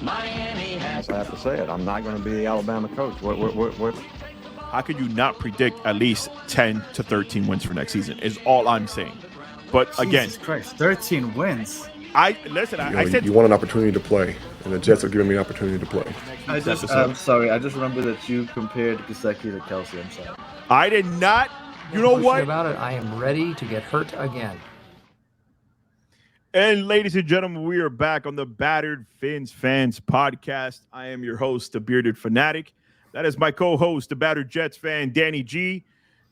I have to say it. I'm not going to be the Alabama coach. What? How could you not predict at least 10 to 13 wins for next season is all I'm saying. But again, Jesus Christ, 13 wins. I said you want an opportunity to play, and the Jets are giving me an opportunity to play. I'm sorry. I just remember that you compared Gesicki to Kelsey. I'm sorry. I did not. You know what? About it, I am ready to get hurt again. And ladies and gentlemen, we are back on the Battered Fins Fans podcast. I am your host, the Bearded Fanatic. That is my co-host, the Battered Jets fan, Danny G.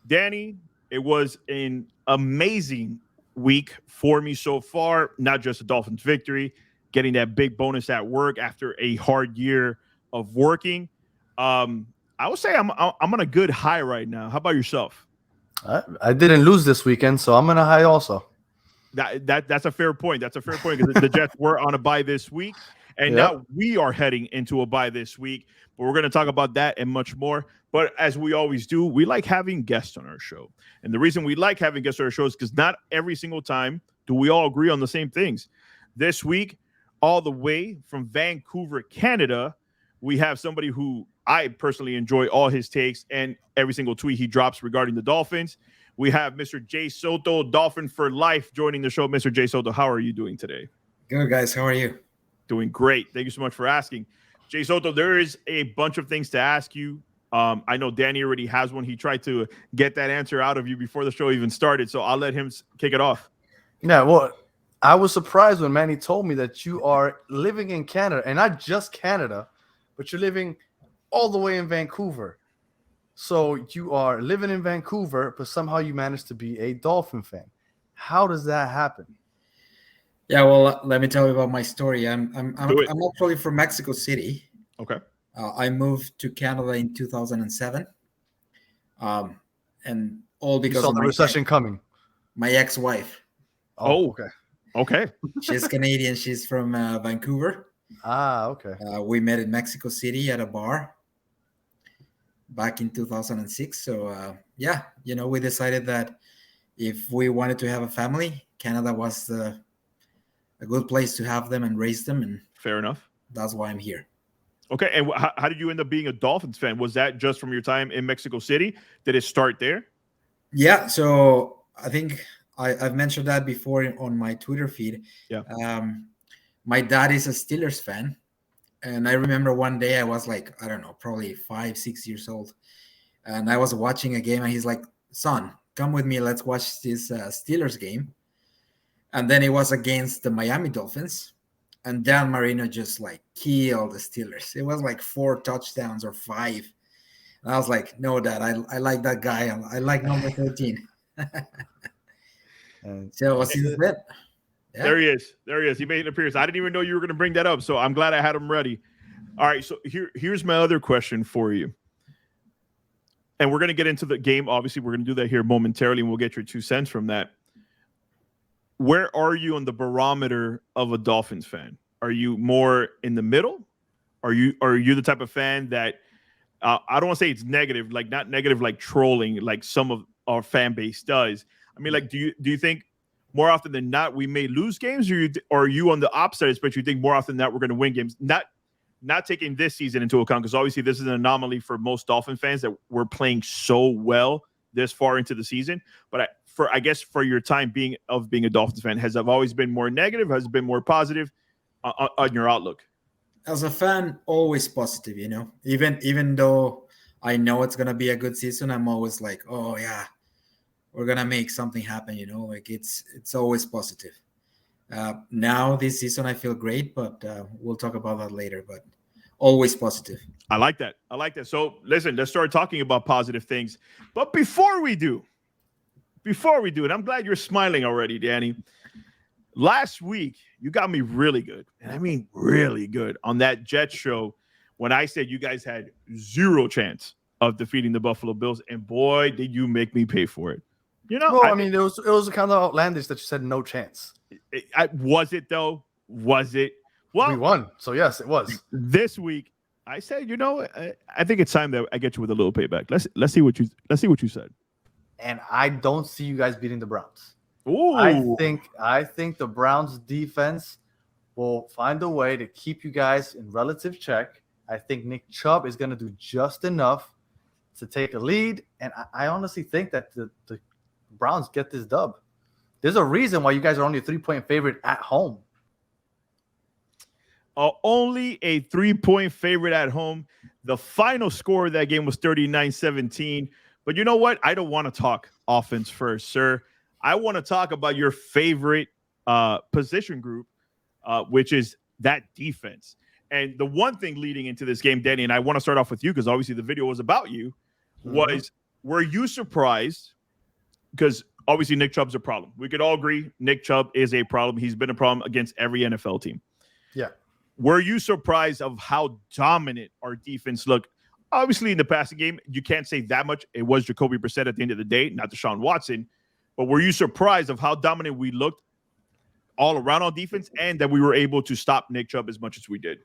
Danny, it was an amazing week for me so far. Not just a Dolphins victory, getting that big bonus at work after a hard year of working. I would say I'm on a good high right now. How about yourself? I didn't lose this weekend, so I'm on a high also. That's a fair point. That's a fair point because the Jets were on a bye this week, and now we are heading into a bye this week. But we're going to talk about that and much more. But as we always do, we like having guests on our show. And the reason we like having guests on our show is because not every single time do we all agree on the same things. This week, all the way from Vancouver, Canada, we have somebody who I personally enjoy all his takes and every single tweet he drops regarding the Dolphins. We have Mr. Jay Soto, Dolphin for Life, joining the show. Mr. Jay Soto, how are you doing today? Good, guys. How are you? Doing great. Thank you so much for asking. Jay Soto, there is a bunch of things to ask you. I know Danny already has one. He tried to get that answer out of you before the show even started, so I'll let him kick it off. Yeah, well, I was surprised when Manny told me that you are living in Canada, and not just Canada, but you're living all the way in Vancouver. So you are living in Vancouver, but somehow you managed to be a Dolphin fan. How does that happen? Yeah, well, let me tell you about my story. I'm actually from Mexico City. Okay. I moved to Canada in 2007, and all because you saw of the recession coming. My ex-wife. Oh, okay. She's Canadian. She's from Vancouver. Okay. We met in Mexico City at a bar back in 2006. So we decided that if we wanted to have a family, Canada was a good place to have them and raise them. And fair enough. That's why I'm here. Okay, and how did you end up being a Dolphins fan? Was that just from your time in Mexico City? Did it start there? Yeah, so I think I've mentioned that before on my Twitter feed. Yeah. My dad is a Steelers fan. And I remember one day I was like, I don't know, probably 5-6 years old. And I was watching a game and he's like, son, come with me. Let's watch this Steelers game. And then it was against the Miami Dolphins. And Dan Marino just like killed the Steelers. It was like 4 touchdowns or 5. And I was like, no, Dad, I like that guy. I like number 13. So since then. Yeah. There he is. He made an appearance. I didn't even know you were going to bring that up, so I'm glad I had him ready. All right, so here's my other question for you. And we're going to get into the game. Obviously, we're going to do that here momentarily, and we'll get your 2 cents from that. Where are you on the barometer of a Dolphins fan? Are you more in the middle? Are you the type of fan that I don't want to say it's negative, like not negative like trolling, like some of our fan base does? I mean, like, do you think more often than not we may lose games, or are you on the opposite? But you think more often than not we're going to win games? Not taking this season into account, because obviously this is an anomaly for most Dolphin fans that we're playing so well this far into the season. But I guess for your time being a Dolphins fan, has it always been more negative? Has it been more positive on your outlook? As a fan, always positive, you know. Even though I know it's gonna be a good season, I'm always like, oh yeah, we're gonna make something happen, you know. Like it's always positive. Now this season I feel great, but we'll talk about that later. But always positive. I like that. So listen, let's start talking about positive things. But before we do it, I'm glad you're smiling already, Danny. Last week, you got me really good, and I mean really good, on that Jets show when I said you guys had 0 chance of defeating the Buffalo Bills, and boy, did you make me pay for it. You know, well, I mean, it was kind of outlandish that you said no chance. Was it though? Was it? Well, we won, so yes, it was. This week, I said, you know, I think it's time that I get you with a little payback. Let's see what you said. And I don't see you guys beating the Browns. Ooh. I think the Browns defense will find a way to keep you guys in relative check. I think Nick Chubb is going to do just enough to take a lead, and I honestly think that the Browns get this dub. There's a reason why you guys are only a 3-point favorite at home. Only a 3-point favorite at home. The final score of that game was 39-17. But you know what? I don't want to talk offense first, sir. I want to talk about your favorite position group, which is that defense. And the one thing leading into this game, Danny, and I want to start off with you because obviously the video was about you, was were you surprised? Because obviously Nick Chubb's a problem. We could all agree Nick Chubb is a problem. He's been a problem against every NFL team. Yeah. Were you surprised of how dominant our defense looked? Obviously, in the passing game, you can't say that much. It was Jacoby Brissett at the end of the day, not Deshaun Watson. But were you surprised of how dominant we looked all around on defense and that we were able to stop Nick Chubb as much as we did?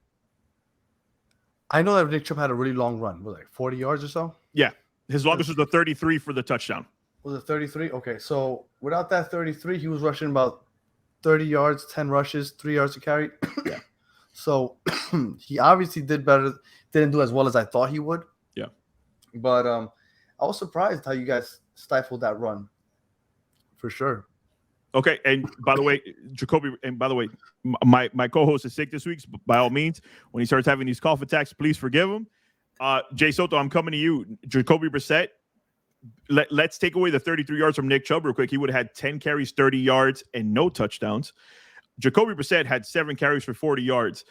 I know that Nick Chubb had a really long run. Was it like 40 yards or so? Yeah. His longest was the 33 for the touchdown. Was it 33? Okay, so without that 33, he was rushing about 30 yards, 10 rushes, 3 yards to carry. Yeah. So he obviously did better, didn't do as well as I thought he would. Yeah. But I was surprised how you guys stifled that run. For sure. Okay, and by the way, Jacoby, and by the way, my co-host is sick this week. So by all means, when he starts having these cough attacks, please forgive him. Jay Soto, I'm coming to you. Jacoby Brissett, let's take away the 33 yards from Nick Chubb real quick. He would have had 10 carries, 30 yards, and no touchdowns. Jacoby Brissett had 7 carries for 40 yards.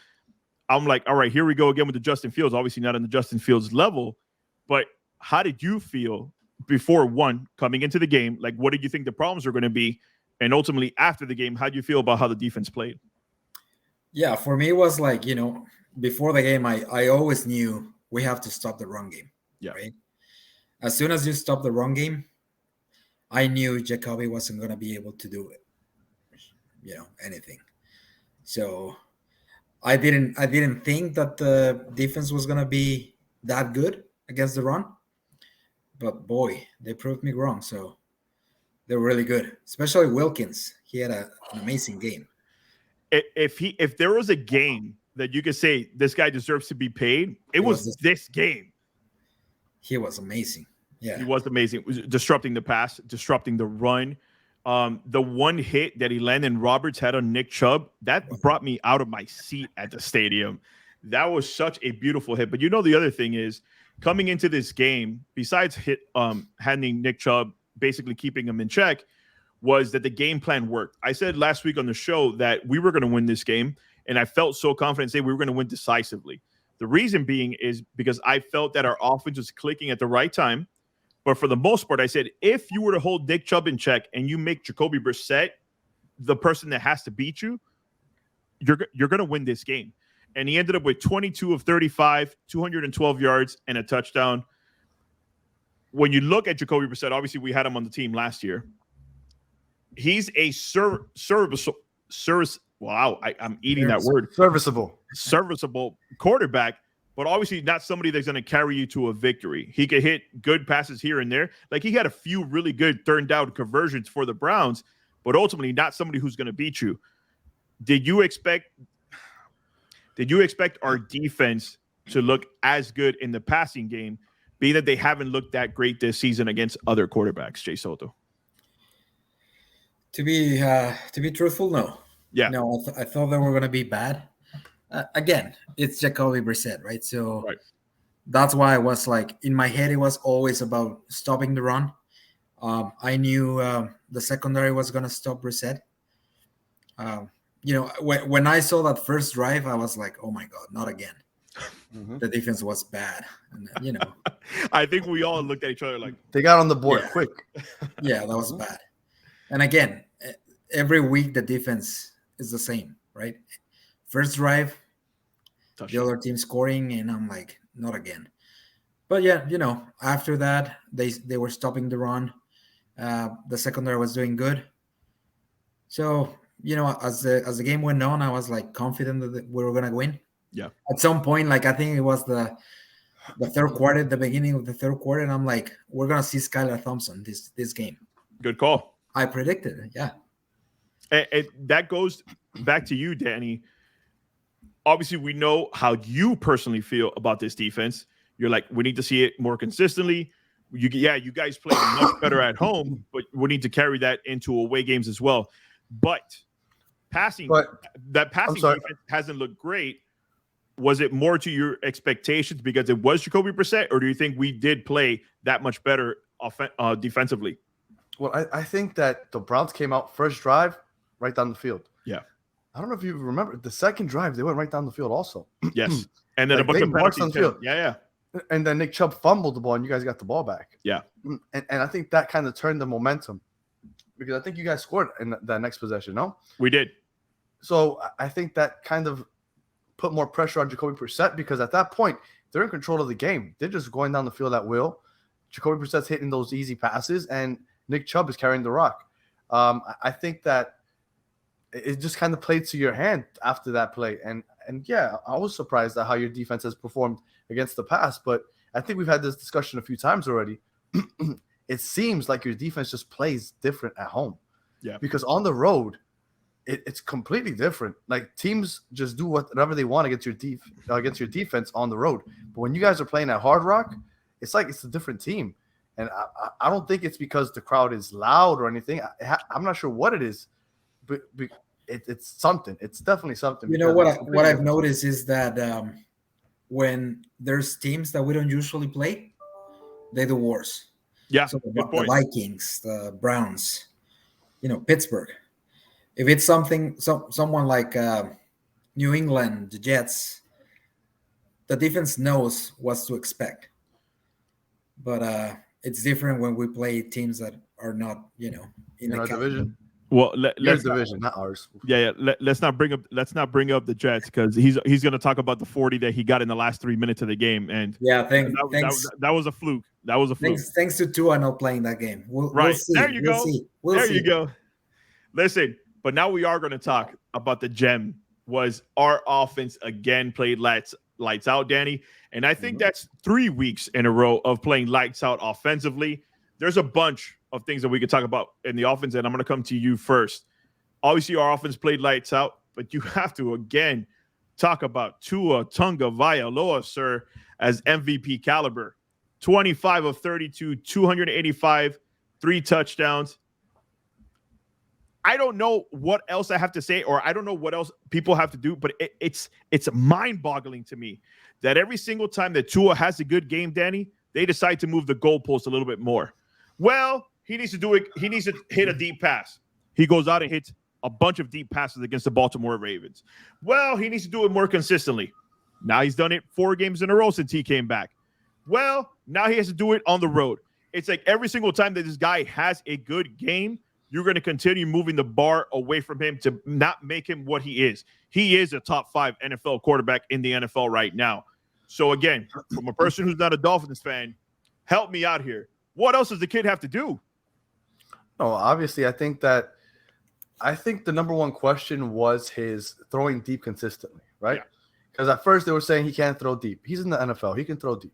I'm like, all right, here we go again with the Justin Fields. Obviously not on the Justin Fields level, but how did you feel before coming into the game? Like, what did you think the problems were going to be? And ultimately, after the game, how do you feel about how the defense played? Yeah, for me, it was like, before the game, I always knew we have to stop the run game. Yeah. Right? As soon as you stop the run game, I knew Jacoby wasn't going to be able to do it, anything. So I didn't think that the defense was going to be that good against the run. But boy, they proved me wrong. So they're really good, especially Wilkins. He had an amazing game. If there was a game that you could say this guy deserves to be paid, it was this game. He was amazing. Yeah, he was amazing. Disrupting the pass, disrupting the run. The one hit that he landed in Roberts' head on Nick Chubb, that brought me out of my seat at the stadium. That was such a beautiful hit. But the other thing is, coming into this game, besides handing Nick Chubb, basically keeping him in check, was that the game plan worked. I said last week on the show that we were going to win this game, and I felt so confident saying we were going to win decisively. The reason being is because I felt that our offense was clicking at the right time. But for the most part, I said, if you were to hold Nick Chubb in check and you make Jacoby Brissett the person that has to beat you, you're going to win this game. And he ended up with 22 of 35, 212 yards, and a touchdown. When you look at Jacoby Brissett, obviously we had him on the team last year. He's a serviceable quarterback, but obviously not somebody that's going to carry you to a victory. He could hit good passes here and there. Like, he had a few really good third down conversions for the Browns, but ultimately not somebody who's going to beat you. Did you expect our defense to look as good in the passing game, being that they haven't looked that great this season against other quarterbacks, Jay Soto? To be truthful, no. Yeah. No, I thought they were going to be bad. Again, it's Jacoby Brissett, right? So that's why I was like, in my head, it was always about stopping the run. I knew the secondary was going to stop Brissett. When I saw that first drive, I was like, oh my God, not again. Mm-hmm. The defense was bad. And, I think we all looked at each other like, they got on the board quick. Yeah, that was bad. And again, every week the defense is the same, right? First drive, the other team scoring, and I'm like, not again. But yeah, after that, they were stopping the run. The secondary was doing good. So, as the game went on, I was like confident that we were gonna win. Yeah. At some point, like I think it was the third quarter, the beginning of the third quarter, and I'm like, we're gonna see Skylar Thompson this game. Good call. I predicted it. Yeah. And that goes back to you, Danny. obviously we know how you personally feel about this defense. You're like, we need to see it more consistently. You guys play much better at home, but we need to carry that into away games as well. But passing defense hasn't looked great. Was it more to your expectations because it was Jacoby Brissett, or do you think we did play that much better defensively? Well, I think that the Browns came out first drive right down the field. Yeah. I don't know if you remember the second drive, they went right down the field also. Yes. And then Like, a bunch they of marched penalties. on the field. Yeah. And then Nick Chubb fumbled the ball, and you guys got the ball back. Yeah. And I think that kind of turned the momentum because I think you guys scored in that next possession, no? We did. So I think that kind of put more pressure on Jacoby Brissett because at that point, they're in control of the game. They're just going down the field at will. Jacoby Brissett's hitting those easy passes, and Nick Chubb is carrying the rock. I think that it just kind of played to your hand after that play. And yeah, I was surprised at how your defense has performed against the pass, but I think we've had this discussion a few times already. It seems like your defense just plays different at home. Yeah. Because on the road, it's completely different. Like teams just do whatever they want against your defense on the road. But when you guys are playing at Hard Rock, it's like it's a different team. And I don't think it's because the crowd is loud or anything. I'm not sure what it is, but it's something. It's definitely something. You know what I've noticed is that when there's teams that we don't usually play, they do worse. Yeah, so the Vikings, the Browns, Pittsburgh. If it's someone like New England, the Jets, the defense knows what to expect. But it's different when we play teams that are not, in our division. Well, let's division, not ours. Yeah. Let's not bring up the Jets because he's going to talk about the 40 that he got in the last 3 minutes of the game. And yeah, thanks. That was a fluke. That was a fluke. Thanks to Tua not playing that game. We'll see. There you go. You go. Listen, but now we are going to talk about the gem. Was our offense again played lights out, Danny? And I think that's 3 weeks in a row of playing lights out offensively. There's a bunch of things that we could talk about in the offense, and I'm going to come to you first. Obviously, our offense played lights out, but you have to, again, talk about Tua Tagovailoa, sir, as MVP caliber. 25 of 32, 285, 3 touchdowns. I don't know what else I have to say, or I don't know what else people have to do, but it's mind-boggling to me that every single time that Tua has a good game, Danny, they decide to move the goalpost a little bit more. Well, he needs to do it. He needs to hit a deep pass. He goes out and hits a bunch of deep passes against the Baltimore Ravens. Well, he needs to do it more consistently. Now he's done it 4 games in a row since he came back. Well, now he has to do it on the road. It's like every single time that this guy has a good game, you're going to continue moving the bar away from him to not make him what he is. He is a top 5 NFL quarterback in the NFL right now. So again, from a person who's not a Dolphins fan, help me out here. What else does the kid have to do? No, obviously, I think the number one question was his throwing deep consistently, right? Because at first they were saying he can't throw deep. He's in the NFL. He can throw deep.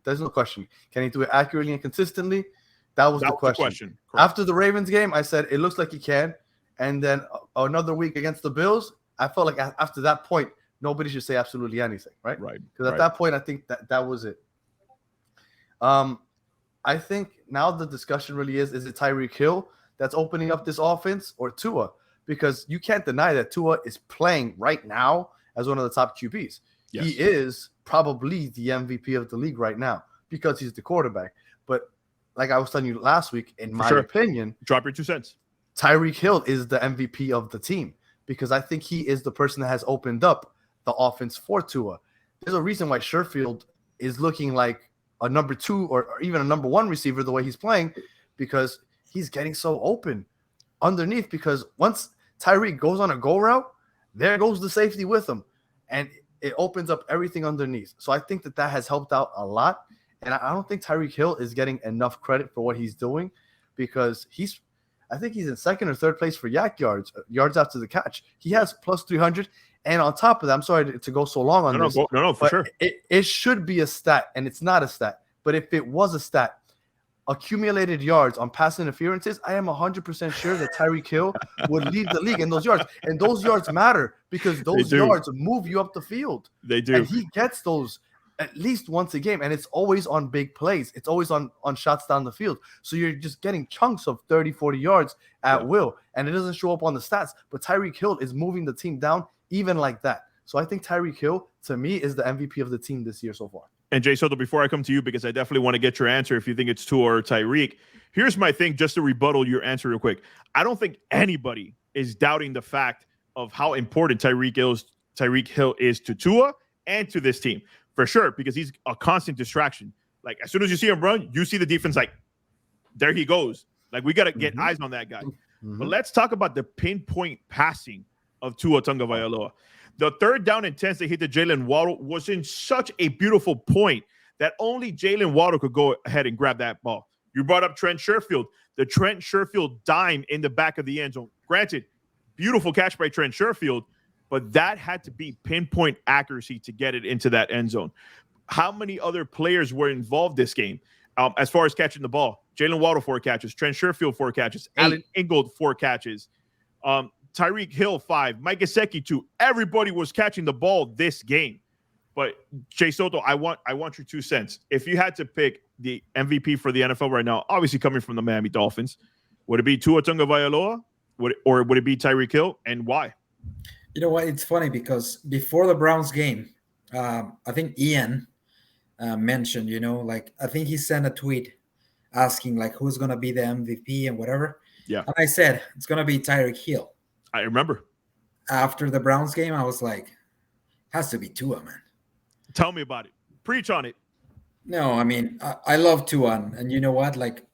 There's no question. Can he do it accurately and consistently? That was the question. After the Ravens game, I said it looks like he can. And then another week against the Bills, I felt like after that point, nobody should say absolutely anything, right? Right. Because at that point, I think that was it. I think now the discussion really is it Tyreek Hill that's opening up this offense or Tua? Because you can't deny that Tua is playing right now as one of the top QBs. Yes. He is probably the MVP of the league right now because he's the quarterback. But like I was telling you last week, in my opinion, drop your 2 cents. Tyreek Hill is the MVP of the team because I think he is the person that has opened up the offense for Tua. There's a reason why Sherfield is looking like a number 2 or even a number 1 receiver the way he's playing because he's getting so open underneath because once Tyreek goes on a go route, there goes the safety with him, and it opens up everything underneath. So I think that has helped out a lot, and I don't think Tyreek Hill is getting enough credit for what he's doing because I think he's in 2nd or 3rd place for yards after the catch. He has plus 300, and on top of that, I'm sorry to go so long on this. No, for sure. It should be a stat, and it's not a stat. But if it was a stat, accumulated yards on pass interferences, I am 100% sure that Tyreek Hill would lead the league in those yards. And those yards matter because those yards move you up the field. They do. And he gets those at least once a game, and it's always on big plays. It's always on shots down the field. So you're just getting chunks of 30, 40 yards at will, and it doesn't show up on the stats. But Tyreek Hill is moving the team down even like that. So I think Tyreek Hill, to me, is the MVP of the team this year so far. And Jay Soto, before I come to you, because I definitely want to get your answer if you think it's Tua or Tyreek, here's my thing, just to rebuttal your answer real quick. I don't think anybody is doubting the fact of how important Tyreek Hill is to Tua and to this team. For sure, because he's a constant distraction. Like, as soon as you see him run, you see the defense like, there he goes. Like, we got to get eyes on that guy. But let's talk about the pinpoint passing of Tua Tagovailoa. The 3rd down and 10s they hit to Jalen Waddle was in such a beautiful point that only Jalen Waddle could go ahead and grab that ball. You brought up Trent Sherfield. The Trent Sherfield dime in the back of the end zone. Granted, beautiful catch by Trent Sherfield, but that had to be pinpoint accuracy to get it into that end zone. How many other players were involved this game as far as catching the ball? Jalen Waddle, 4 catches. Trent Sherfield, 4 catches. 8. Allen Ingold, 4 catches. Tyreek Hill, 5. Mike Gesicki, 2. Everybody was catching the ball this game. But Jay Soto, I want your 2 cents. If you had to pick the MVP for the NFL right now, obviously coming from the Miami Dolphins, would it be Tua Tagovailoa, or would it be Tyreek Hill, and why? You know what? It's funny because before the Browns game, I think Ian mentioned, I think he sent a tweet asking like who's going to be the MVP and whatever. Yeah. And I said, it's going to be Tyreek Hill. I remember. After the Browns game, I was like, has to be Tua, man. Tell me about it. Preach on it. No, I mean, I love Tua. And you know what? Like,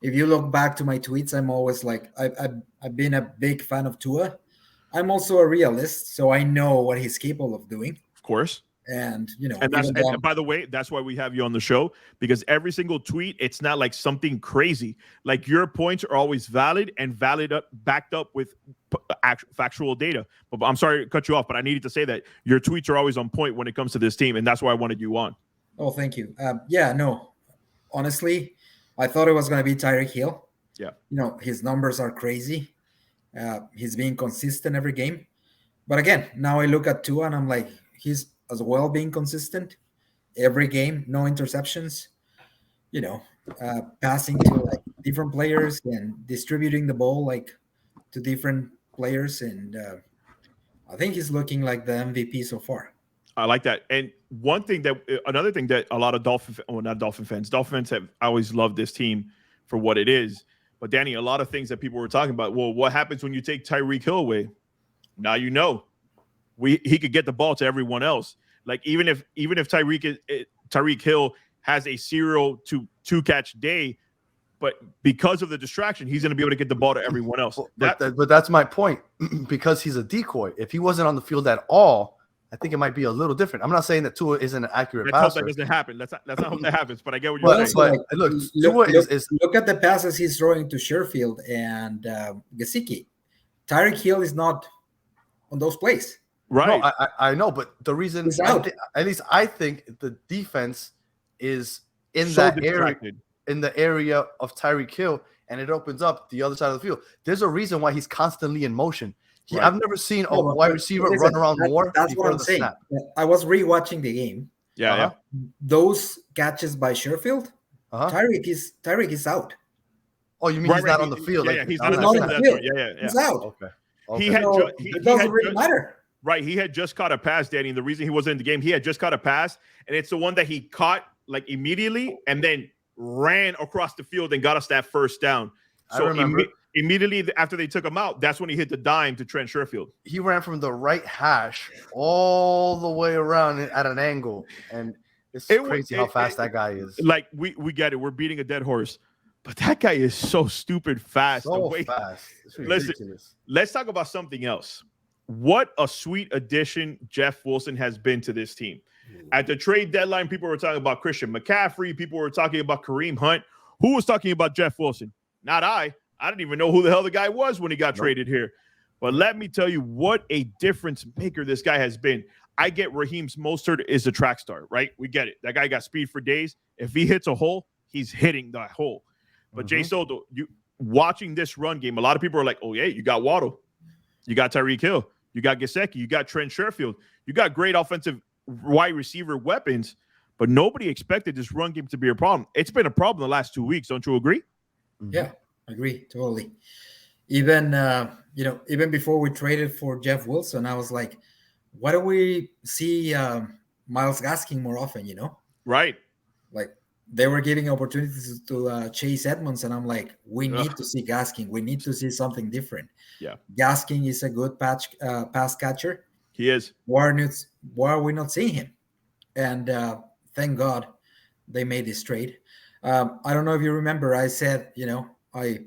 if you look back to my tweets, I'm always like, I've been a big fan of Tua. I'm also a realist, so I know what he's capable of doing. Of course. And, and by the way, that's why we have you on the show, because every single tweet, it's not like something crazy. Like, your points are always valid and backed up with factual data. But I'm sorry to cut you off, but I needed to say that your tweets are always on point when it comes to this team, and that's why I wanted you on. Oh, thank you. No, honestly, I thought it was going to be Tyreek Hill. Yeah. His numbers are crazy. He's being consistent every game. But again, now I look at Tua and I'm like, he's as well being consistent every game, no interceptions, passing to like different players and distributing the ball like to different players. And I think he's looking like the MVP so far. I like that. And another thing that a lot of Dolphin fans have always loved this team for what it is. But Danny, a lot of things that people were talking about, well, what happens when you take Tyreek Hill away? Now he could get the ball to everyone else. Like, even if Tyreek Hill has a 0 to 2 catch day, but because of the distraction, he's going to be able to get the ball to everyone else. But that's my point, because he's a decoy. If he wasn't on the field at all, I think it might be a little different. I'm not saying that Tua isn't an accurate passer. Let's hope that doesn't happen. Let's not hope that happens. But I get what you're saying. But look at the passes he's throwing to Sherfield and Gesicki. Tyreek Hill is not on those plays. Right. No, I know, but the reason, at least I think the defense is in that area, in the area of Tyreek Hill, and it opens up the other side of the field. There's a reason why he's constantly in motion. Right. I've never seen a wide receiver run around more. That's what I'm saying. Snap. I was rewatching the game. Yeah. Those catches by Sherfield, Tyreek is out. Oh, you mean he's not on the field? Yeah, he's not on the field. Yeah. He's out. Okay. It doesn't really matter. Right. He had just caught a pass, Danny. And the reason he wasn't in the game, he had just caught a pass, and it's the one that he caught like immediately and then ran across the field and got us that first down. So I remember. Immediately after they took him out, that's when he hit the dime to Trent Sherfield. He ran from the right hash all the way around at an angle, and it's crazy how fast that guy is. Like, we get it. We're beating a dead horse. But that guy is so stupid fast. So fast. It's ridiculous. Listen, let's talk about something else. What a sweet addition Jeff Wilson has been to this team. At the trade deadline, people were talking about Christian McCaffrey. People were talking about Kareem Hunt. Who was talking about Jeff Wilson? Not I. I didn't even know who the hell the guy was when he got traded here. But let me tell you what a difference maker this guy has been. I get Raheem Mostert is a track star, right? We get it. That guy got speed for days. If he hits a hole, he's hitting that hole. But Jay Soto, you watching this run game, a lot of people are like, oh, yeah, you got Waddle. You got Tyreek Hill. You got Gesicki. You got Trent Sherfield. You got great offensive wide receiver weapons, but nobody expected this run game to be a problem. It's been a problem the last 2 weeks. Don't you agree? Yeah, I agree totally. Even even before we traded for Jeff Wilson, I was like, why don't we see Miles Gaskin more often? Right. Like they were giving opportunities to Chase Edmonds, and I'm like, we need to see Gaskin. We need to see something different. Yeah, Gaskin is a good pass catcher. he is. Why are we not seeing him? And thank God they made this trade. I don't know if you remember, I said, I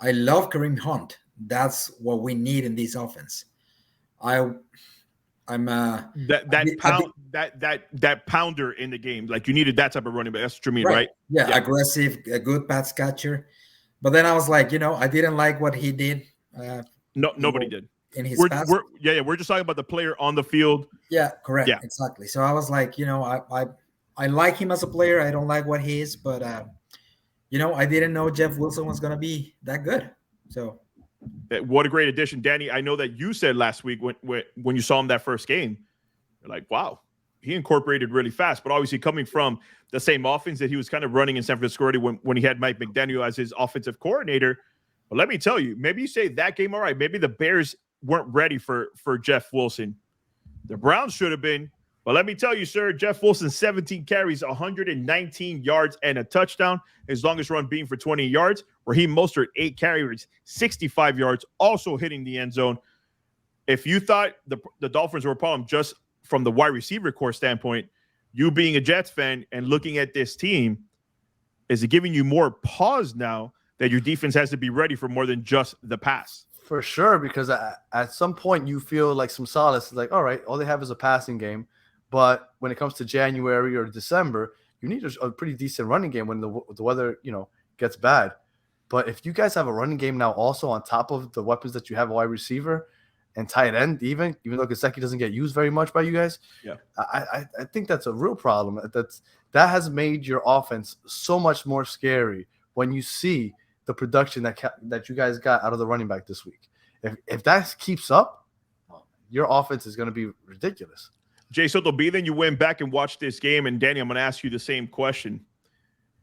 love Kareem Hunt. That's what we need in this offense. I'm that pounder in the game. Like you needed that type of running back. That's what you mean, right? Yeah, aggressive, a good pass catcher. But then I was like, I didn't like what he did. Nobody did. In his past. We're just talking about the player on the field. Yeah, correct. Yeah. Exactly. So I was like, I like him as a player. I don't like what he is, but I didn't know Jeff Wilson was going to be that good. So what a great addition, Danny. I know that you said last week when you saw him that first game, you're like, wow, he incorporated really fast. But obviously coming from the same offense that he was kind of running in San Francisco already when he had Mike McDaniel as his offensive coordinator. But let me tell you, maybe you say that game, all right, maybe the Bears weren't ready for Jeff Wilson. The Browns should have been. But let me tell you, sir, Jeff Wilson, 17 carries, 119 yards, and a touchdown. His longest run being for 20 yards. Raheem Mostert, 8 carries, 65 yards, also hitting the end zone. If you thought the Dolphins were a problem just from the wide receiver core standpoint, you being a Jets fan and looking at this team, is it giving you more pause now that your defense has to be ready for more than just the pass? For sure, because at some point you feel like some solace. Like, all right, all they have is a passing game. But when it comes to January or December, you need a pretty decent running game when the weather, gets bad. But if you guys have a running game now also on top of the weapons that you have, a wide receiver and tight end, even though Gesicki doesn't get used very much by you guys, I think that's a real problem. That has made your offense so much more scary when you see the production that you guys got out of the running back this week. If that keeps up, your offense is going to be ridiculous. Jay Soto B, then you went back and watched this game, and Danny, I'm going to ask you the same question.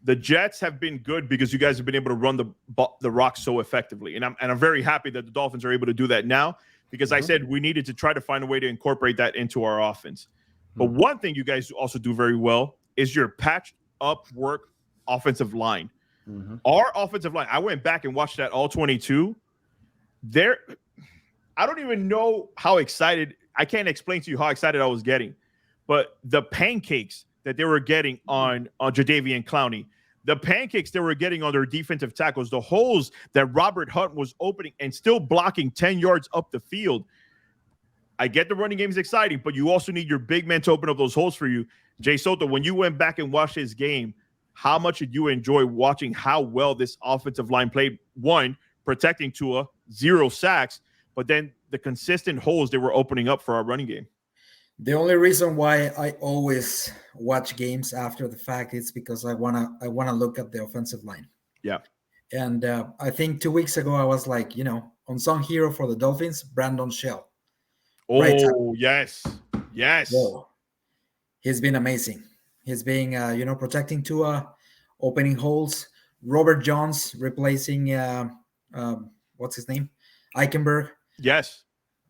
The Jets have been good because you guys have been able to run the rock so effectively, and I'm very happy that the Dolphins are able to do that now because I said we needed to try to find a way to incorporate that into our offense. But one thing you guys also do very well is your patched up work offensive line. Our offensive line, I went back and watched that all 22. I don't even know how excited. I can't explain to you how excited I was getting, but the pancakes that they were getting on Jadeveon Clowney, the pancakes they were getting on their defensive tackles, the holes that Robert Hunt was opening and still blocking 10 yards up the field. I get the running game is exciting, but you also need your big men to open up those holes for you. Jay Soto, when you went back and watched his game, how much did you enjoy watching how well this offensive line played? One, protecting Tua, 0 sacks, but then the consistent holes they were opening up for our running game. The only reason why I always watch games after the fact is because I wanna look at the offensive line. Yeah. And I think 2 weeks ago I was like, unsung hero for the Dolphins, Brandon Shell. Oh, right. Yes. Whoa. He's been amazing. He's being, protecting Tua, opening holes. Robert Jones replacing, what's his name? Eichenberg. Yes.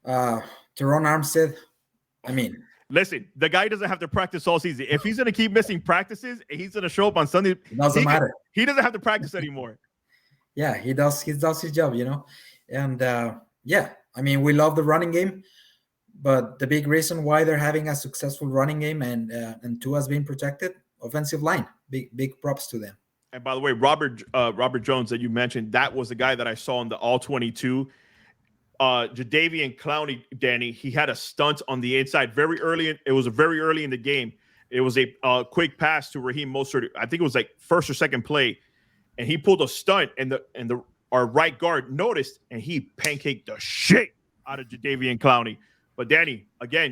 Teron Armstead. I mean, listen, the guy doesn't have to practice all season. If he's going to keep missing practices, he's going to show up on Sunday. It doesn't matter. He doesn't have to practice anymore. Yeah, he does his job, And I mean, we love the running game, but the big reason why they're having a successful running game and Tua's being protected, offensive line. Big props to them. And by the way, Robert Jones that you mentioned, that was the guy that I saw in the all 22. Jadeveon Clowney, Danny, he had a stunt on the inside very early. It was very early in the game. It was a quick pass to Raheem Mostert. I think it was like first or second play, and he pulled a stunt, and our right guard noticed, and he pancaked the shit out of Jadeveon Clowney. But Danny, again,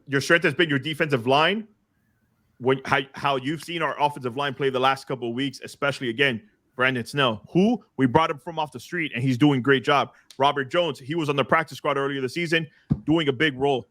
your strength has been your defensive line. How you've seen our offensive line play the last couple of weeks, especially again Brandon Snell, who we brought him from off the street, and he's doing a great job. Robert Jones, he was on the practice squad earlier this season, doing a big role.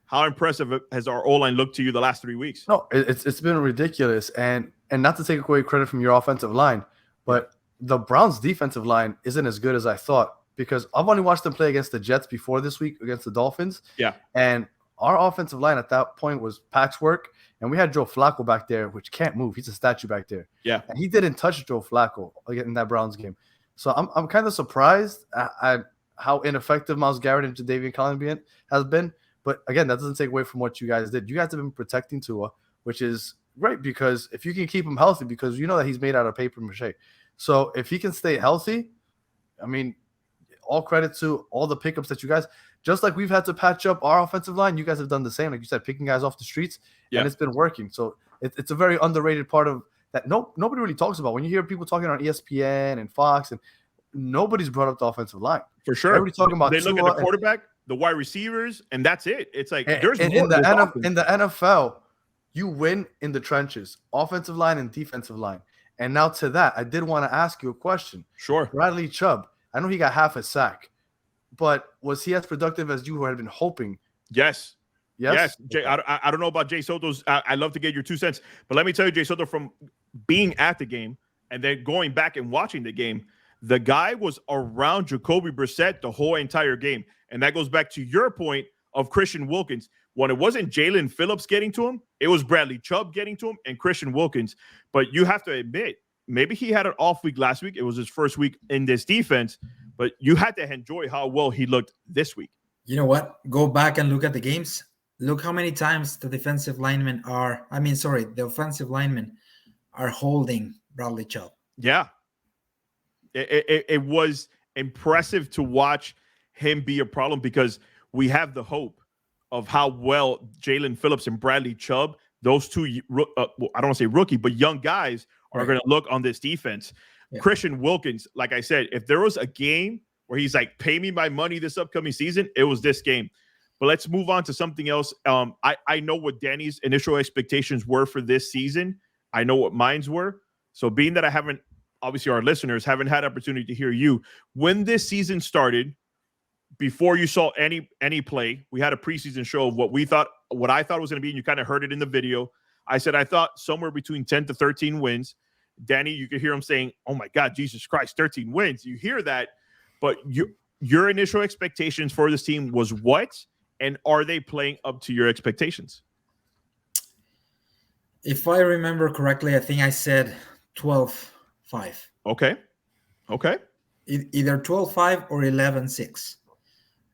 How impressive has our O-line looked to you the last 3 weeks? No, it's been ridiculous, and not to take away credit from your offensive line, but the Browns' defensive line isn't as good as I thought, because I've only watched them play against the Jets before this week against the Dolphins. Yeah, and our offensive line at that point was patchwork, and we had Joe Flacco back there, which can't move. He's a statue back there. Yeah, and he didn't touch Joe Flacco in that Browns game. So I'm kind of surprised at how ineffective Myles Garrett and Jadeveon Clowney has been. But again, that doesn't take away from what you guys did. You guys have been protecting Tua, which is great, because if you can keep him healthy, because you know that he's made out of paper mache. So if he can stay healthy, I mean, all credit to all the pickups that you guys, just like we've had to patch up our offensive line, you guys have done the same. Like you said, picking guys off the streets, and it's been working. So it's a very underrated part of that. Nobody really talks about when you hear people talking on ESPN and Fox, and nobody's brought up the offensive line. For sure. Everybody's talking about they look at the quarterback, the wide receivers, and that's it. It's like there's in the NFL, you win in the trenches, offensive line and defensive line. And now to that, I did want to ask you a question. Sure. Bradley Chubb, I know he got half a sack, but was he as productive as you had been hoping? Yes. Yes. Jay, I don't know about Jay Soto's. I'd love to get your 2 cents, but let me tell you, Jay Soto, from being at the game and then going back and watching the game, the guy was around Jacoby Brissett the whole entire game. And that goes back to your point of Christian Wilkins. When it wasn't Jalen Phillips getting to him, it was Bradley Chubb getting to him and Christian Wilkins. But you have to admit, maybe he had an off week last week. It was his first week in this defense, but you had to enjoy how well he looked this week. You know what? Go back and look at the games. Look how many times the offensive linemen are holding Bradley Chubb. Yeah. It was impressive to watch him be a problem, because we have the hope of how well Jalen Phillips and Bradley Chubb, those two, I don't want to say rookie, but young guys, are going to look on this defense. Yeah. Christian Wilkins, like I said, if there was a game where he's like, pay me my money this upcoming season, it was this game. But let's move on to something else. I know what Danny's initial expectations were for this season. I know what mine's were. So being that I haven't, obviously our listeners haven't had opportunity to hear you, when this season started, before you saw any play, we had a preseason show of what I thought was going to be, and you kind of heard it in the video. I said I thought somewhere between 10 to 13 wins. Danny, you could hear him saying, "Oh my God, Jesus Christ, 13 wins." You hear that, but your initial expectations for this team was what? And are they playing up to your expectations? If I remember correctly, I think I said 12-5. Okay. Either 12-5 or 11-6.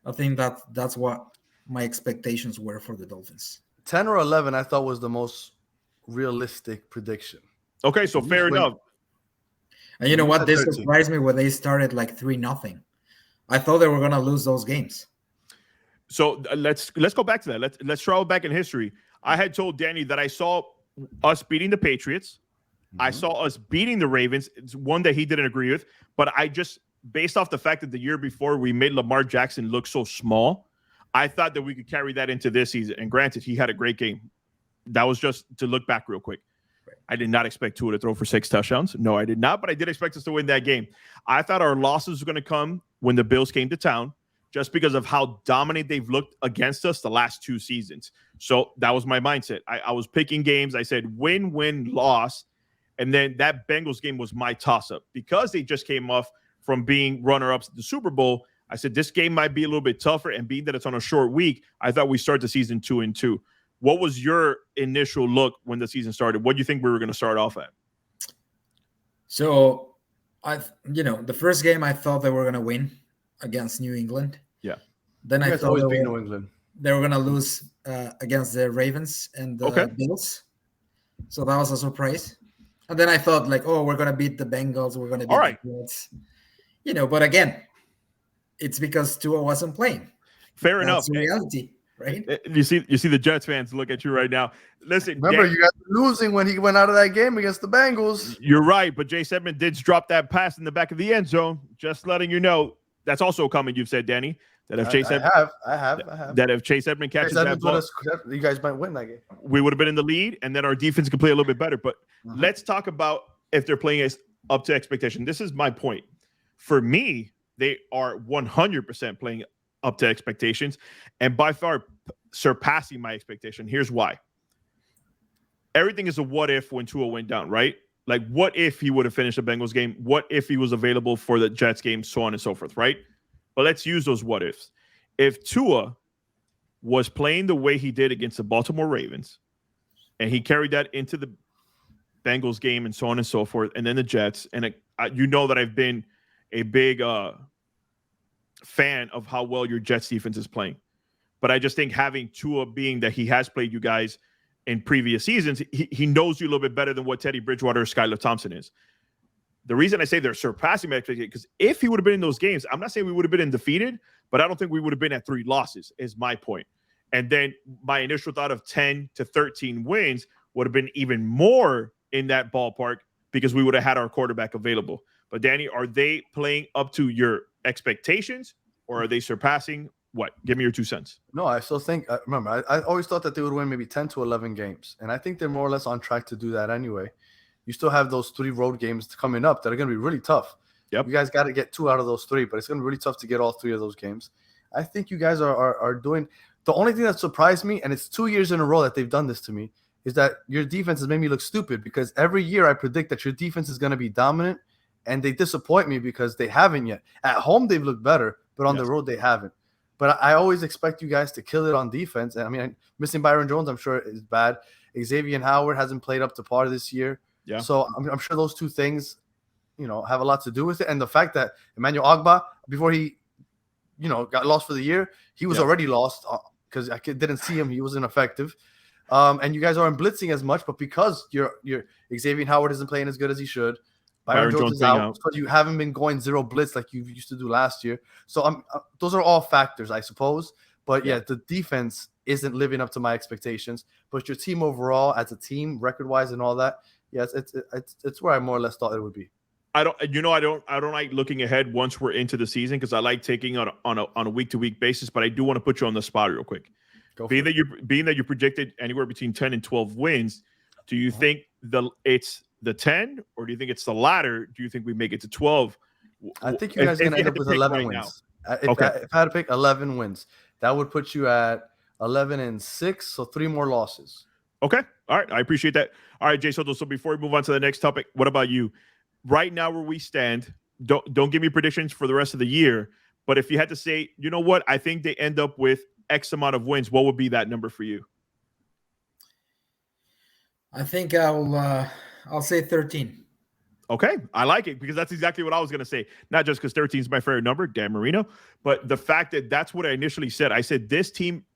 I think that's what my expectations were for the Dolphins. 10 or 11, I thought was the most realistic prediction. Okay, so fair enough. And you know what? This surprised me when they started like 3-0. I thought they were going to lose those games. So let's go back to that. Let's travel back in history. I had told Danny that I saw us beating the Patriots. Mm-hmm. I saw us beating the Ravens. It's one that he didn't agree with, but I just, based off the fact that the year before we made Lamar Jackson look so small, I thought that we could carry that into this season. And granted, he had a great game. That was just to look back real quick. Right. I did not expect Tua to throw for 6 touchdowns. No, I did not, but I did expect us to win that game. I thought our losses were going to come when the Bills came to town, just because of how dominant they've looked against us the last 2 seasons. So that was my mindset. I was picking games. I said win, loss. And then that Bengals game was my toss-up. Because they just came off from being runner-ups at the Super Bowl, I said this game might be a little bit tougher. And being that it's on a short week, I thought we start the season 2-2. What was your initial look when the season started? What do you think we were going to start off at? So, the first game I thought they were going to win against New England. Yeah. Then I thought New England. They were going to lose against the Ravens and the Bills. So that was a surprise. And then I thought we're going to beat the Bengals. We're going to beat the Jets. But again, it's because Tua wasn't playing. Fair enough. Reality, right? You see the Jets fans look at you right now. Listen, remember, you guys were losing when he went out of that game against the Bengals. You're right, but Chase Edmonds did drop that pass in the back of the end zone. Just letting you know. That's also coming, you've said, Danny. That if Chase Edmonds, I have. That if Chase Edmonds catches that ball, you guys might win that game. We would have been in the lead, and then our defense could play a little bit better. But let's talk about if they're playing up to expectation. This is my point. For me, they are 100% playing up to expectations and by far surpassing my expectation. Here's why. Everything is a what if when Tua went down, right? Like, what if he would have finished the Bengals game? What if he was available for the Jets game? So on and so forth, right? But let's use those what ifs. If Tua was playing the way he did against the Baltimore Ravens, and he carried that into the Bengals game and so on and so forth, and then the Jets, and you know that I've been a big fan of how well your Jets defense is playing. But I just think having Tua being that he has played you guys in previous seasons, he knows you a little bit better than what Teddy Bridgewater or Skylar Thompson is. The reason I say they're surpassing my expectations, because if he would have been in those games, I'm not saying we would have been undefeated, but I don't think we would have been at 3 losses, is my point. And then my initial thought of 10 to 13 wins would have been even more in that ballpark because we would have had our quarterback available. But Danny, are they playing up to your expectations or are they surpassing what? Give me your 2 cents. No, I still think, remember, I always thought that they would win maybe 10 to 11 games. And I think they're more or less on track to do that anyway. You still have those 3 road games coming up that are going to be really tough. Yep. You guys got to get 2 out of those 3, but it's going to be really tough to get all 3 of those games. I think you guys are doing – the only thing that surprised me, and it's 2 years in a row that they've done this to me, is that your defense has made me look stupid because every year I predict that your defense is going to be dominant, and they disappoint me because they haven't yet. At home, they've looked better, but on the road, they haven't. But I always expect you guys to kill it on defense. And I mean, missing Byron Jones, I'm sure is bad. Xavier Howard hasn't played up to par this year. Yeah. So I'm sure those 2 things, have a lot to do with it. And the fact that Emmanuel Ogbah, before he, got lost for the year, he was already lost because I didn't see him. He was ineffective. And you guys aren't blitzing as much, but because your Xavier Howard isn't playing as good as he should, Byron Jones is out because you haven't been going 0 blitz like you used to do last year. So those are all factors, I suppose. But yeah, the defense isn't living up to my expectations. But your team overall, as a team, record-wise and all that, yes, it's where I more or less thought it would be. I don't like looking ahead once we're into the season because I like taking on a week-to-week basis. But I do want to put you on the spot real quick. Being that you predicted anywhere between 10 and 12 wins, do you think it's the 10 or do you think it's the latter? Do you think we make it to 12? I think you guys are going to end up with 11 wins. If I had to pick 11 wins, that would put you at 11-6, so 3 more losses. Okay. All right. I appreciate that. All right, Jay Soto. So before we move on to the next topic, what about you? Right now where we stand, don't give me predictions for the rest of the year, but if you had to say, you know what, I think they end up with X amount of wins, what would be that number for you? I think I'll say 13. Okay, I like it because that's exactly what I was going to say. Not just because 13 is my favorite number, Dan Marino, but the fact that that's what I initially said. I said this team,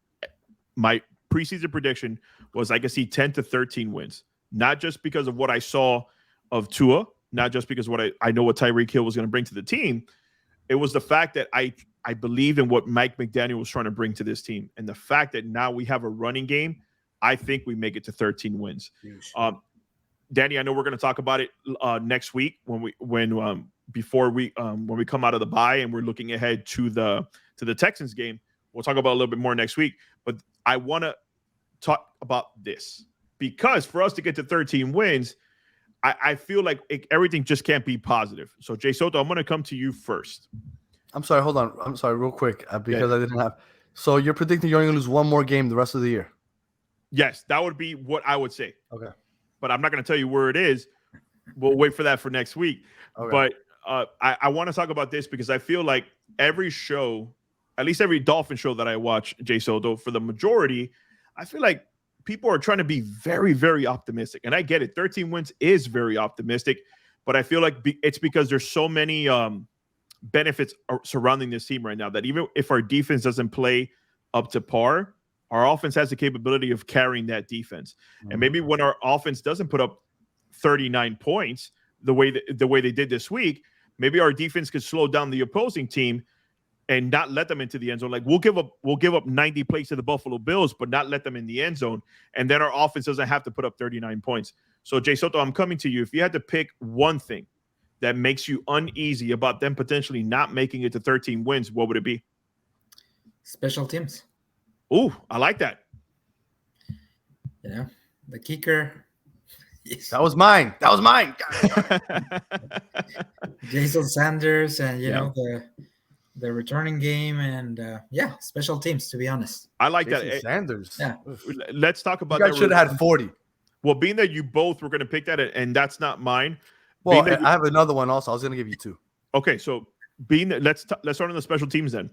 my preseason prediction was I could see 10 to 13 wins. Not just because of what I saw of Tua, not just because what I know what Tyreek Hill was going to bring to the team. It was the fact that I believed in what Mike McDaniel was trying to bring to this team. And the fact that now we have a running game, I think we make it to 13 wins. Danny, I know we're going to talk about it next week when we come out of the bye and we're looking ahead to the Texans game. We'll talk about it a little bit more next week. But I want to talk about this because for us to get to 13 wins, I feel like everything just can't be positive. So, Jay Soto, I'm going to come to you first. I'm sorry. Hold on. I'm sorry. Real quick, because I didn't have. So you're predicting you're only going to lose 1 more game the rest of the year? Yes, that would be what I would say. Okay. But I'm not going to tell you where it is. We'll wait for that for next week. Okay. But I want to talk about this because I feel like every show, at least every Dolphin show that I watch, Jay Soto, for the majority, I feel like people are trying to be very, very optimistic. And I get it. 13 wins is very optimistic. But I feel like it's because there's so many benefits surrounding this team right now that even if our defense doesn't play up to par, our offense has the capability of carrying that defense. Mm-hmm. And maybe when our offense doesn't put up 39 points the way they did this week, maybe our defense could slow down the opposing team and not let them into the end zone. Like we'll give up 90 plays to the Buffalo Bills, but not let them in the end zone. And then our offense doesn't have to put up 39 points. So Jay Soto, I'm coming to you. If you had to pick one thing that makes you uneasy about them potentially not making it to 13 wins, what would it be? Special teams. Ooh, I like that. The kicker, Yes. That was mine. That was mine. Jason Sanders and you Yeah. know the returning game and special teams. To be honest, I like Jason that. Sanders. Yeah. Let's talk You about guys that. should have had 40. Well, being that you both were going to pick that, and that's not mine. Well, being that I have another one also. I was going to give you 2. Okay, so being that, let's start on the special teams then.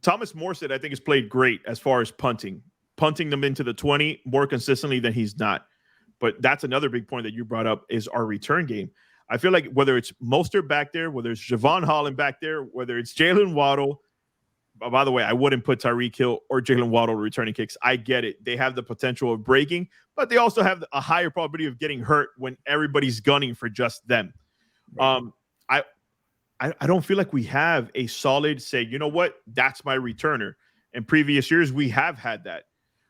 Thomas Morstead, I think, has played great as far as punting them into the 20 more consistently than he's not. But that's another big point that you brought up is our return game. I feel like whether it's Mostert back there, whether it's Javon Holland back there, whether it's Jalen Waddle. By the way, I wouldn't put Tyreek Hill or Jalen Waddle returning kicks. I get it. They have the potential of breaking, but they also have a higher probability of getting hurt when everybody's gunning for just them. I don't feel like we have a solid say, you know what, that's my returner. In previous years, we have had that.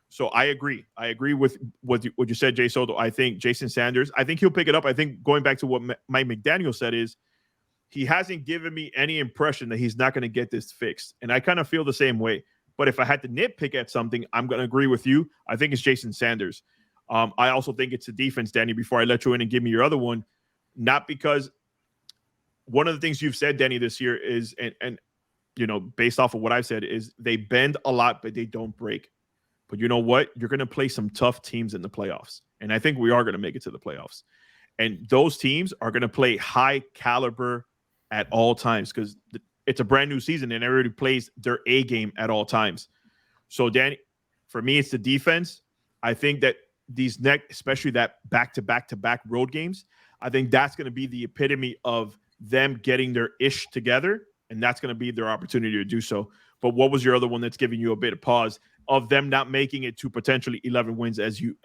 So I agree. I agree with what you said, Jay Soto. I think Jason Sanders, I think he'll pick it up. I think going back to what Mike McDaniel said is he hasn't given me any impression that he's not going to get this fixed. And I kind of feel the same way. But if I had to nitpick at something, I'm going to agree with you. I think it's Jason Sanders. I also think it's the defense, Danny, before I let you in and give me your other one. Not because one of the things you've said, Danny, this year is, and you know, based off of what I've said, is they bend a lot, but they don't break. But you know what? You're going to play some tough teams in the playoffs. And I think we are going to make it to the playoffs. And those teams are going to play high caliber at all times because it's a brand new season and everybody plays their A game at all times. So, Danny, for me, it's the defense. I think that these especially that back-to-back-to-back road games, I think that's going to be the epitome of them getting their ish together, and that's going to be their opportunity to do so. But what was your other one that's giving you a bit of pause of them not making it to potentially 11 wins, as you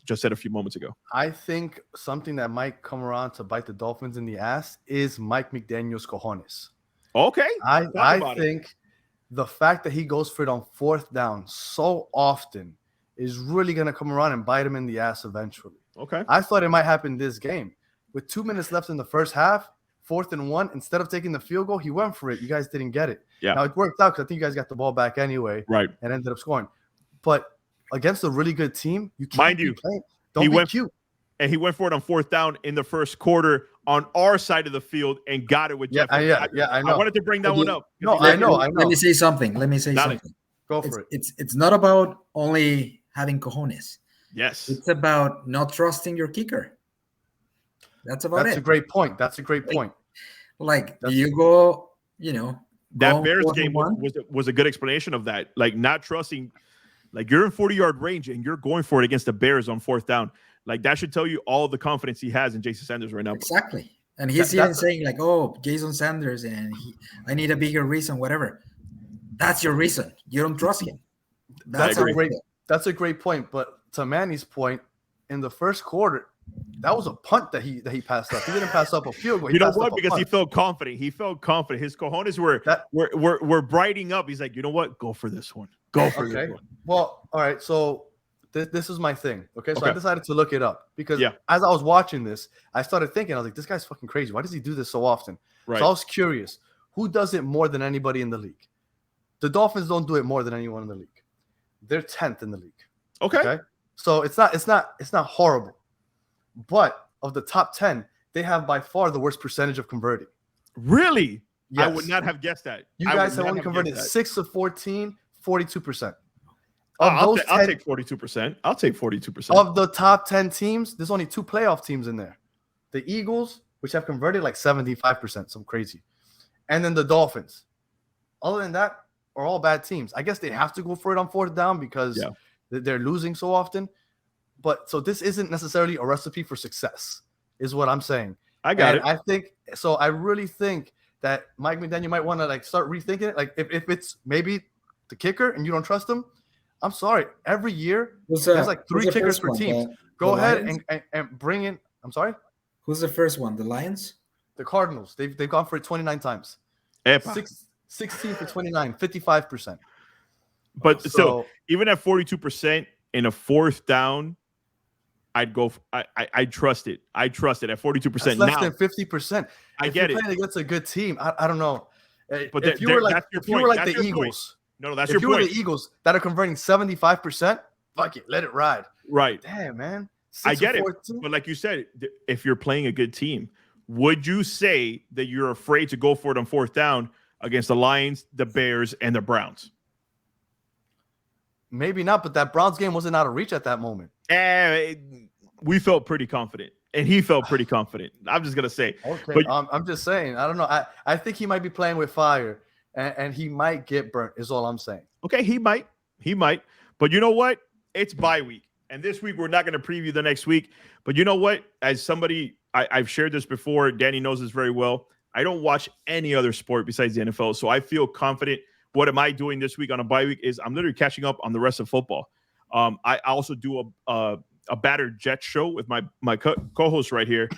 just said a few moments ago? I think something that might come around to bite the Dolphins in the ass is Mike McDaniel's cojones. Okay. I think the fact that he goes for it on 4th down so often is really going to come around and bite him in the ass eventually. Okay. I thought it might happen this game. With 2 minutes left in the first half, 4th and 1, instead of taking the field goal, he went for it. You guys didn't get it. Yeah. Now, it worked out because I think you guys got the ball back anyway. Right. And ended up scoring. But against a really good team, you can't be playing. Don't be cute. And he went for it on 4th down in the first quarter on our side of the field and got it with Jeff. I know. I wanted to bring that one up. No, I know. Let me say something. Go for it. It's not about only having cojones. Yes. It's about not trusting your kicker. That's about it. That's a great point. That's a great point. Like you go, you know, that Bears game was a good explanation of that. Like not trusting, like you're in 40-yard range and you're going for it against the Bears on 4th down. Like that should tell you all the confidence he has in Jason Sanders right now. Exactly. And he's even saying like, oh, Jason Sanders and I need a bigger reason, whatever. That's your reason. You don't trust him. That's a great point. But to Manny's point, in the first quarter, that was a punt that he passed up. He didn't pass up a field goal. You know what? Because he felt confident. He felt confident. His cojones were brightening up. He's like, you know what? Go for this one. Go for this one. Well, all right. So this is my thing. Okay. So I decided to look it up because as I was watching this, I started thinking, I was like, this guy's fucking crazy. Why does he do this so often? Right. So I was curious. Who does it more than anybody in the league? The Dolphins don't do it more than anyone in the league. They're 10th in the league. Okay. So it's not horrible. But of the top 10, they have by far the worst percentage of converting. Really? Yes. I would not have guessed that. You guys have only converted 6 of 14, 42%. I'll take 42%. I'll take 42%. Of the top 10 teams, there's only 2 playoff teams in there. The Eagles, which have converted like 75%, some crazy. And then the Dolphins. Other than that, are all bad teams. I guess they have to go for it on 4th down because they're losing so often. But so this isn't necessarily a recipe for success, is what I'm saying. I got it. I think so. I really think that Mike McDaniel might want to like start rethinking it. Like if it's maybe the kicker and you don't trust him, I'm sorry. Every year there's like 3 kickers per team. Go ahead and bring in. I'm sorry. Who's the first one? The Lions? The Cardinals. They've gone for it 29 times. 16 for 29, 55%. But so even at 42% in a 4th down, I'd go. I trust it. I trust it at 42%. That's less than 50%. I get it. Playing against a good team, I don't know. But if you were like the Eagles, no, that's your point. If you were the Eagles that are converting 75%, fuck it, let it ride. Right. Damn, man, I get it. 6-4-2? But like you said, if you're playing a good team, would you say that you're afraid to go for it on fourth down against the Lions, the Bears, and the Browns? Maybe not, but that Browns game wasn't out of reach at that moment. We felt pretty confident, and he felt pretty confident. I'm just gonna say. Okay, But I'm just saying. I don't know. I think he might be playing with fire, and he might get burnt. Is all I'm saying. okay, he might. But you know what? It's bye week, and this week we're not going to preview the next week. But you know what? As somebody, I've shared this before. Danny knows this very well. I don't watch any other sport besides the NFL, so I feel confident. What am I doing this week on a bye week? Is I'm literally catching up on the rest of football. I also do a battered Jets show with my co-host right here.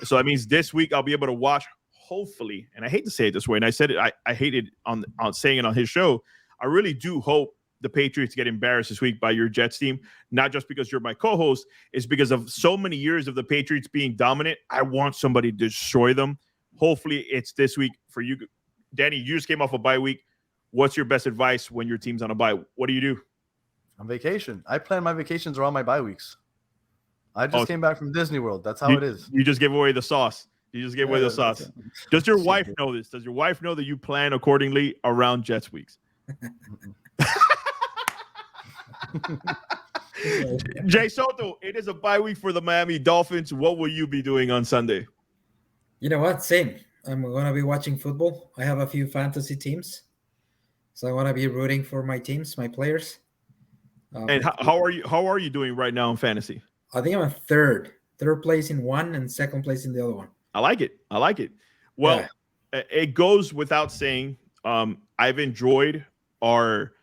So that means this week I'll be able to watch, hopefully, and I hate to say it this way, and I said it, I hated on saying it on his show. I really do hope the Patriots get embarrassed this week by your Jets team, not just because you're my co-host, it's because of so many years of the Patriots being dominant. I want somebody to destroy them. Hopefully it's this week for you. Danny, you just came off a bye week. What's your best advice when your team's on a bye? What do you do? On vacation. I plan my vacations around my bye weeks. I just came back from Disney World. That's how it is. You just gave away the sauce. Does your wife know this? Does your wife know that you plan accordingly around Jets weeks? Jay Soto, it is a bye week for the Miami Dolphins. What will you be doing on Sunday? You know what? Same. I'm going to be watching football. I have a few fantasy teams. So I want to be rooting for my teams, my players. And how are you doing right now in fantasy? I think I'm a third place in one and second place in the other one. I like it. Well, It goes without saying, I've enjoyed our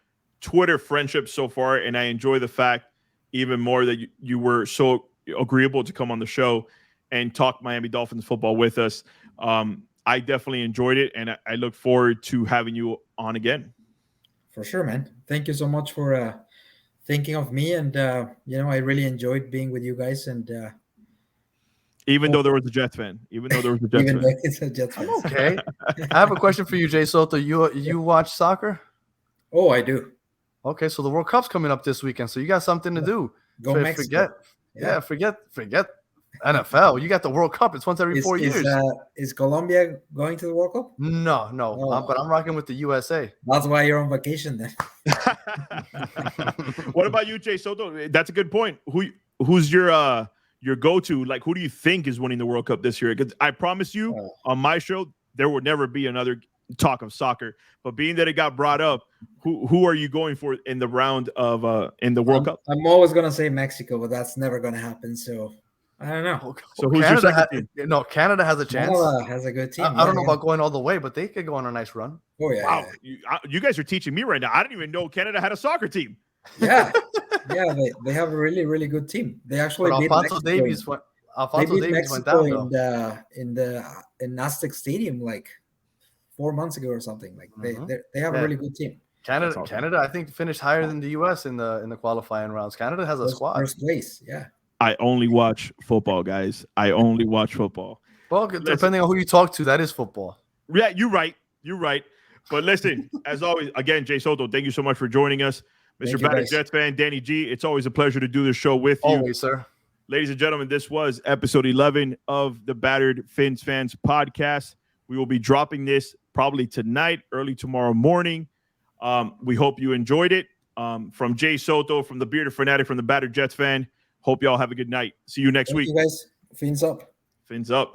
Twitter friendship so far, and I enjoy the fact even more that you were so agreeable to come on the show and talk Miami Dolphins football with us. I definitely enjoyed it, and I look forward to having you on again. For sure, man. Thank you so much for thinking of me, and I really enjoyed being with you guys. And even though there was a Jets fan, it's a Jets fan. Okay. I have a question for you, Jay Soto. You watch soccer? Oh, I do. Okay, so the World Cup's coming up this weekend, so you got something to do. Go Mexico. Forget NFL. You got the World Cup. It's once every 4 years. Is Colombia going to the World Cup? No. But I'm rocking with the USA. That's why you're on vacation then. What about you, Jay Soto? That's a good point. Who's your go-to? Like, who do you think is winning the World Cup this year? Because I promise you, on my show, there will never be another talk of soccer. But being that it got brought up, who are you going for in the round of in the World Cup? I'm always gonna say Mexico, but that's never gonna happen. So I don't know. So who's your second team? No, Canada has a chance. Canada has a good team. I don't know about going all the way, but they could go on a nice run. Oh yeah. Wow, you guys are teaching me right now. I didn't even know Canada had a soccer team. Yeah. They have a really, really good team. They actually beat Alphonso Davies went down in Aztec Stadium like 4 months ago or something. Like they have a really good team. Canada, I think, finished higher than the US in the qualifying rounds. Canada has a squad. First place, yeah. I only watch football, guys. I only watch football. Well, depending on who you talk to, that is football. Yeah, you're right. But listen, as always, again, Jay Soto, thank you so much for joining us. Mr. Battered Jets fan, Danny G, it's always a pleasure to do this show with you. Always, sir. Ladies and gentlemen, this was episode 11 of the Battered Fins Fans podcast. We will be dropping this probably tonight, early tomorrow morning. We hope you enjoyed it. From Jay Soto, from the Bearded Fanatic, from the Battered Jets fan, hope you all have a good night. See you next week. You guys. Fins up. Fins up.